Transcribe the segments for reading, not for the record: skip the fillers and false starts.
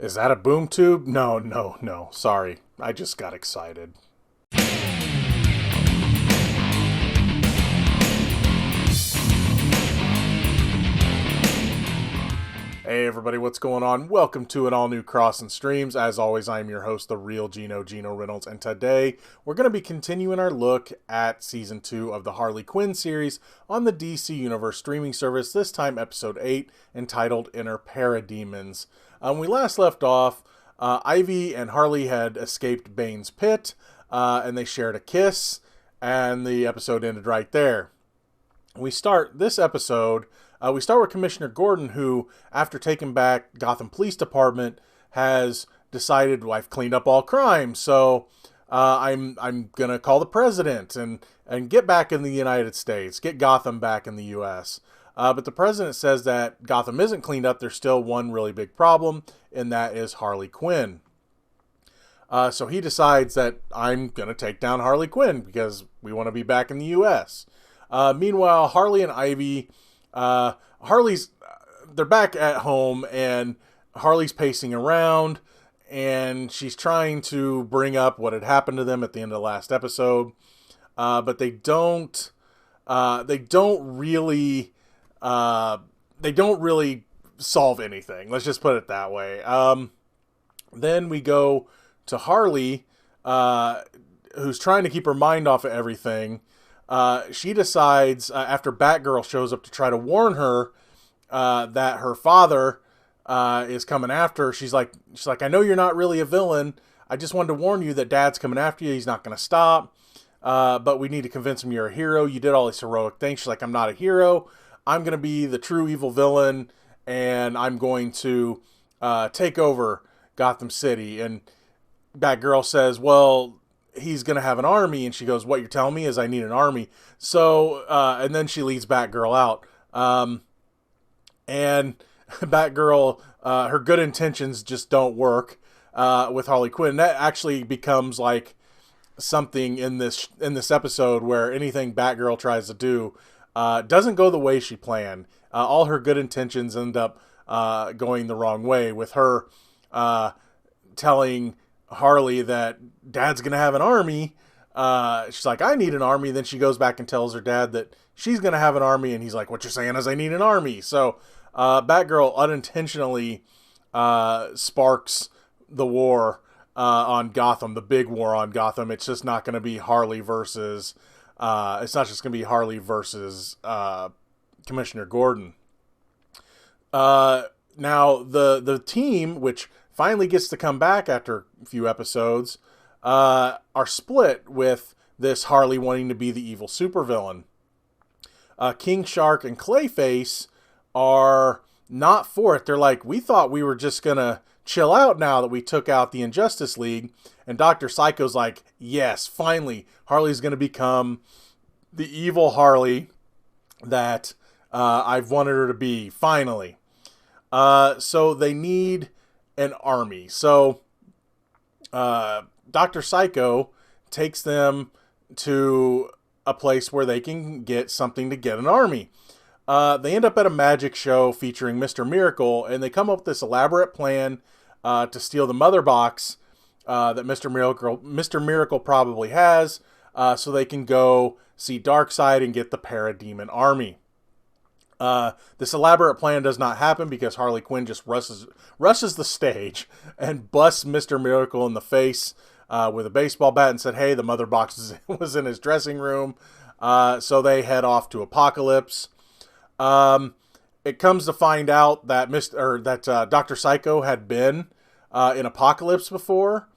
Is that a boom tube? No, no, no. Sorry. I just got excited. Hey everybody, what's going on? Welcome to an all-new Crossin Streams. As always, I'm your host, the real Gino Reynolds, and today we're going to be continuing our look at Season 2 of the Harley Quinn series on the DC Universe streaming service, this time Episode 8, entitled Inner Parademons. When we last left off, Ivy and Harley had escaped Bane's pit, and they shared a kiss, and the episode ended right there. We start this episode... we start with Commissioner Gordon, who, after taking back Gotham Police Department, has decided, well, I've cleaned up all crime, so I'm gonna call the president and get back in the United States, get Gotham back in the U.S. But the president says that Gotham isn't cleaned up. There's still one really big problem, and that is Harley Quinn. So he decides that I'm gonna take down Harley Quinn because we want to be back in the U.S. Meanwhile, Harley and Ivy. They're back at home, and Harley's pacing around, and she's trying to bring up what had happened to them at the end of the last episode, but they don't really solve anything. Let's just put it that way. Then we go to Harley, who's trying to keep her mind off of everything. She decides, after Batgirl shows up to try to warn her that her father is coming after her, she's like, I know you're not really a villain. I just wanted to warn you that Dad's coming after you. He's not going to stop. But we need to convince him you're a hero. You did all these heroic things. She's like, I'm not a hero. I'm going to be the true evil villain, and I'm going to take over Gotham City. And Batgirl says, well, he's going to have an army. And she goes, what you're telling me is I need an army. So, and then she leads Batgirl out. And Batgirl, her good intentions just don't work, with Harley Quinn. That actually becomes like something in this episode where anything Batgirl tries to do, doesn't go the way she planned. All her good intentions end up, going the wrong way, with her, telling Harley that Dad's gonna have an army. She's like, I need an army. Then she goes back and tells her dad that she's gonna have an army, and he's like, what you're saying is I need an army. So Batgirl unintentionally sparks the war on Gotham, the big war on Gotham. It's just not going to be Harley versus Commissioner Gordon. Now the team, which finally gets to come back after a few episodes, are split, with this Harley wanting to be the evil supervillain. King Shark and Clayface are not for it. They're like, we thought we were just going to chill out now that we took out the Injustice League. And Dr. Psycho's like, yes, finally, Harley's going to become the evil Harley that I've wanted her to be, finally. So they need an army. So Dr. Psycho takes them to a place where they can get something to get an army. They end up at a magic show featuring Mr. Miracle, and they come up with this elaborate plan to steal the mother box that Mr. Miracle probably has, so they can go see Darkseid and get the Parademon army. This elaborate plan does not happen because Harley Quinn just rushes the stage and busts Mr. Miracle in the face with a baseball bat and said, hey, the mother box was in his dressing room. So they head off to Apocalypse. It comes to find out that Dr. Psycho had been in Apocalypse before,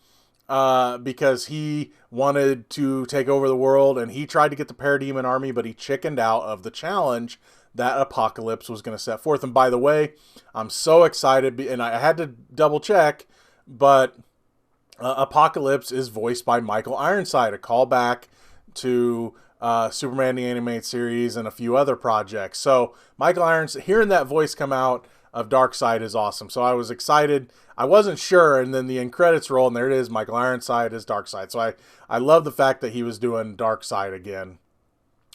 because he wanted to take over the world, and he tried to get the Parademon army, but he chickened out of the challenge that Apocalypse was going to set forth. And by the way, I'm so excited, and I had to double check, but Apocalypse is voiced by Michael Ironside, a callback to Superman the Animated Series and a few other projects. So Michael Ironside, hearing that voice come out of Darkseid is awesome. So I was excited. I wasn't sure, and then the end credits roll, and there it is. Michael Ironside is Darkseid. So I love the fact that he was doing Darkseid again.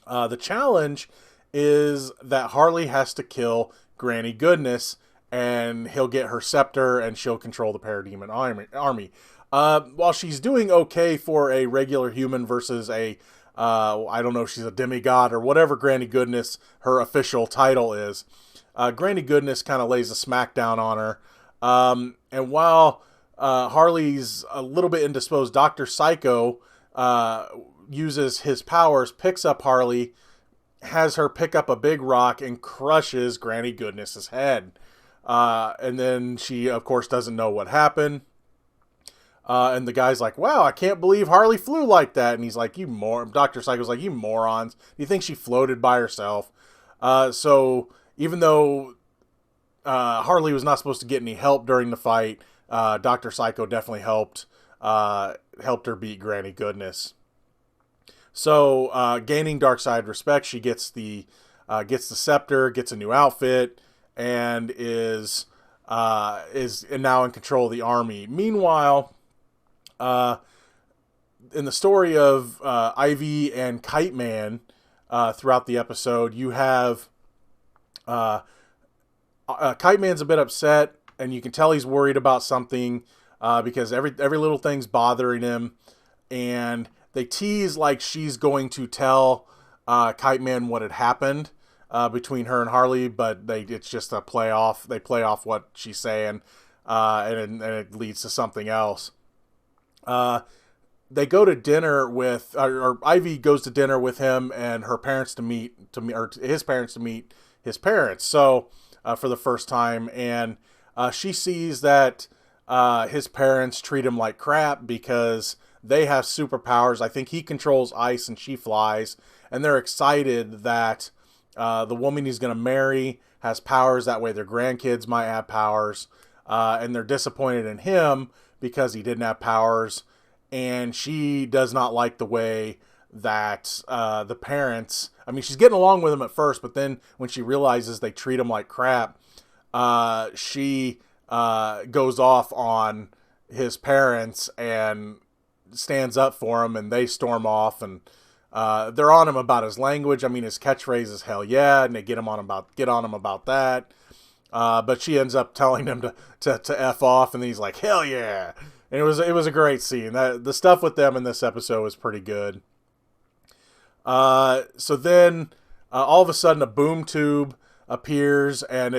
The challenge is that Harley has to kill Granny Goodness and he'll get her scepter, and she'll control the Parademon army. While she's doing okay for a regular human versus a, I don't know if she's a demigod or whatever Granny Goodness, her official title is, Granny Goodness kind of lays a smackdown on her. And while Harley's a little bit indisposed, Dr. Psycho uses his powers, picks up Harley, has her pick up a big rock, and crushes Granny Goodness's head. And then she, of course, doesn't know what happened. And the guy's like, wow, I can't believe Harley flew like that. And he's like, Dr. Psycho's like, you morons. Do you think she floated by herself? So even though Harley was not supposed to get any help during the fight, Dr. Psycho definitely helped her beat Granny Goodness. So, gaining Darkseid respect, she gets the scepter, gets a new outfit, and is now in control of the army. Meanwhile, in the story of Ivy and Kiteman, throughout the episode, you have Kiteman's a bit upset, and you can tell he's worried about something because every little thing's bothering him, and they tease like she's going to tell Kiteman what had happened between her and Harley, but it's just a play off. They play off what she's saying, and it leads to something else. They go to dinner with, or Ivy goes to dinner with him and her parents his parents to meet his parents. So for the first time, and she sees that his parents treat him like crap because they have superpowers. I think he controls ice and she flies. And they're excited that the woman he's going to marry has powers. That way their grandkids might have powers. And they're disappointed in him because he didn't have powers. And she does not like the way that the parents... I mean, she's getting along with him at first, but then when she realizes they treat him like crap, she goes off on his parents and stands up for him, and they storm off, and they're on him about his language. I mean, his catchphrase is "hell yeah," and they get on him about that. But she ends up telling him to F off, and he's like, "Hell yeah!" And it was a great scene. The stuff with them in this episode was pretty good. So then all of a sudden a boom tube appears, and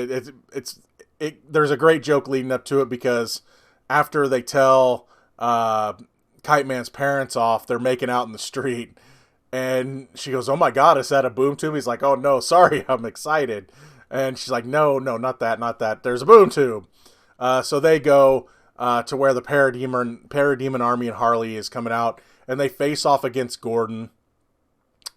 there's a great joke leading up to it, because after they tell Kiteman's parents off, they're making out in the street, and she goes, "Oh my God, is that a boom tube?" He's like, "Oh no, sorry, I'm excited." And she's like, no, not that. There's a boom tube. So they go to where the Parademon army and Harley is coming out, and they face off against Gordon.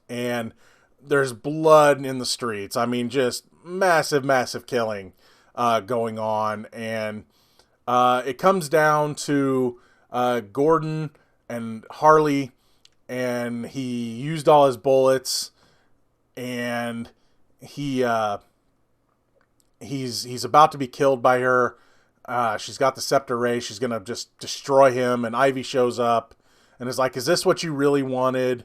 And there's blood in the streets. I mean, just massive killing going on. And it comes down to Gordon and Harley, and he used all his bullets, and he's about to be killed by her. She's got the scepter raised. She's gonna just destroy him, and Ivy shows up and is like, "Is this what you really wanted?"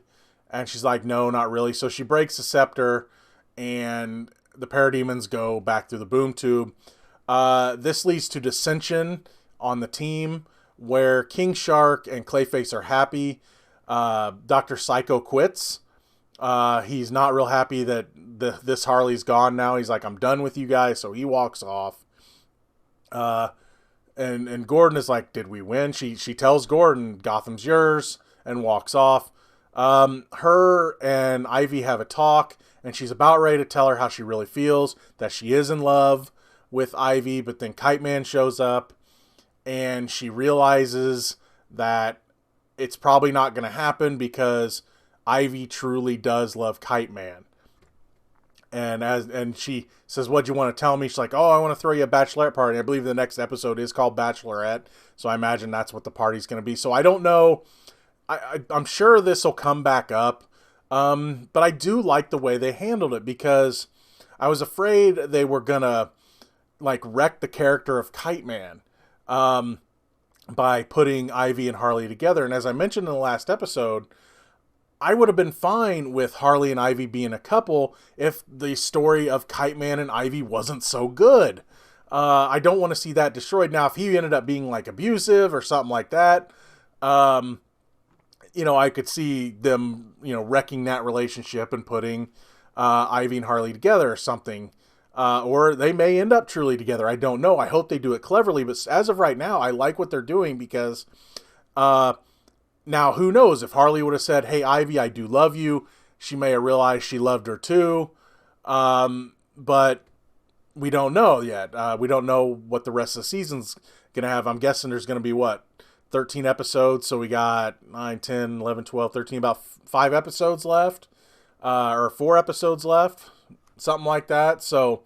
And she's like, "No, not really." So she breaks the scepter, and the Parademons go back through the boom tube. This leads to dissension on the team, where King Shark and Clayface are happy. Dr. Psycho quits. He's not real happy that this Harley's gone now. He's like, "I'm done with you guys," so he walks off. And Gordon is like, "Did we win?" She tells Gordon, "Gotham's yours," and walks off. Her and Ivy have a talk, and she's about ready to tell her how she really feels, that she is in love with Ivy, but then Kiteman shows up, and she realizes that it's probably not going to happen because Ivy truly does love Kiteman. And she says, "What'd you want to tell me?" She's like, "Oh, I want to throw you a bachelorette party." I believe the next episode is called Bachelorette, so I imagine that's what the party's going to be. So I don't know. I'm sure this will come back up, but I do like the way they handled it, because I was afraid they were going to like wreck the character of Kiteman by putting Ivy and Harley together. And as I mentioned in the last episode, I would have been fine with Harley and Ivy being a couple if the story of Kiteman and Ivy wasn't so good. I don't want to see that destroyed. Now, if he ended up being like abusive or something like that, I could see them, wrecking that relationship and putting Ivy and Harley together or something. Or they may end up truly together. I don't know. I hope they do it cleverly. But as of right now, I like what they're doing because now who knows if Harley would have said, "Hey, Ivy, I do love you." She may have realized she loved her too. But we don't know yet. We don't know what the rest of the season's going to have. I'm guessing there's going to be 13 episodes. So we got 9, 10, 11, 12, 13, about 5 episodes left, or 4 episodes left, something like that. So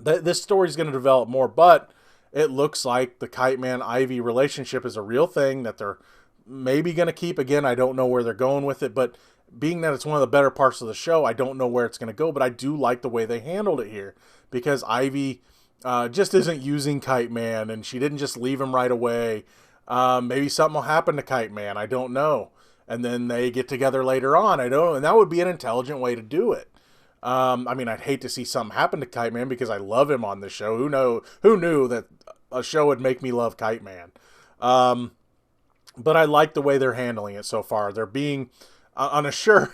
this story's going to develop more, but it looks like the Kiteman Ivy relationship is a real thing that they're maybe going to keep. Again, I don't know where they're going with it, but being that it's one of the better parts of the show, I don't know where it's going to go, but I do like the way they handled it here because Ivy just isn't using Kiteman, and she didn't just leave him right away. Maybe something will happen to Kiteman. I don't know. And then they get together later on. I don't know. And that would be an intelligent way to do it. I'd hate to see something happen to Kiteman because I love him on this show. Who knew that a show would make me love Kiteman? But I like the way they're handling it so far. They're being on a show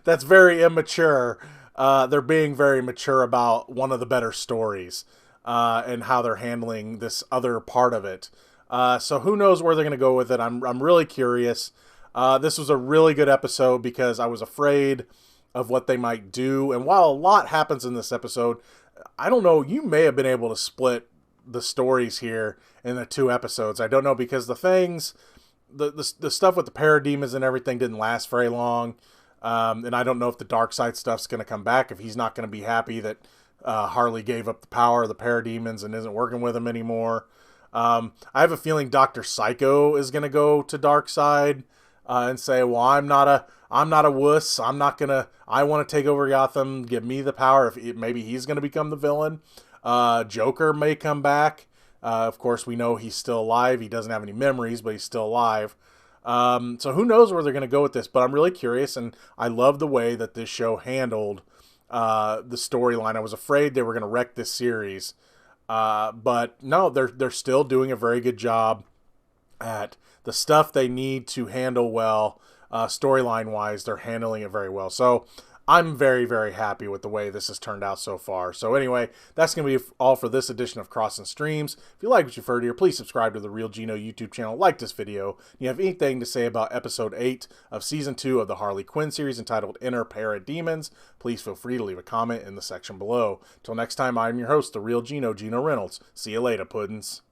that's very immature. They're being very mature about one of the better stories and how they're handling this other part of it. So who knows where they're going to go with it? I'm really curious. This was a really good episode because I was afraid of what they might do. And while a lot happens in this episode, I don't know, you may have been able to split the stories here in the 2 episodes. I don't know, because the things, the stuff with the parademons and everything didn't last very long. And I don't know if the dark side stuff's going to come back, if he's not going to be happy that Harley gave up the power of the parademons and isn't working with him anymore. I have a feeling Dr. Psycho is going to go to Darkseid and say, well, I'm not a wuss. I want to take over Gotham. Give me the power. Maybe he's going to become the villain. Joker may come back. Of course, we know he's still alive. He doesn't have any memories, but he's still alive. So who knows where they're going to go with this, but I'm really curious, and I love the way that this show handled the storyline. I was afraid they were going to wreck this series. But no, they're still doing a very good job at the stuff they need to handle well, storyline wise. They're handling it very well. So I'm very, very happy with the way this has turned out so far. So anyway, that's going to be all for this edition of Crossin Streams. If you like what you've heard here, please subscribe to the Real Gino YouTube channel. Like this video. If you have anything to say about episode 8 of season 2 of the Harley Quinn series entitled Inner Parademons, please feel free to leave a comment in the section below. Till next time, I'm your host, the Real Gino, Gino Reynolds. See you later, puddins.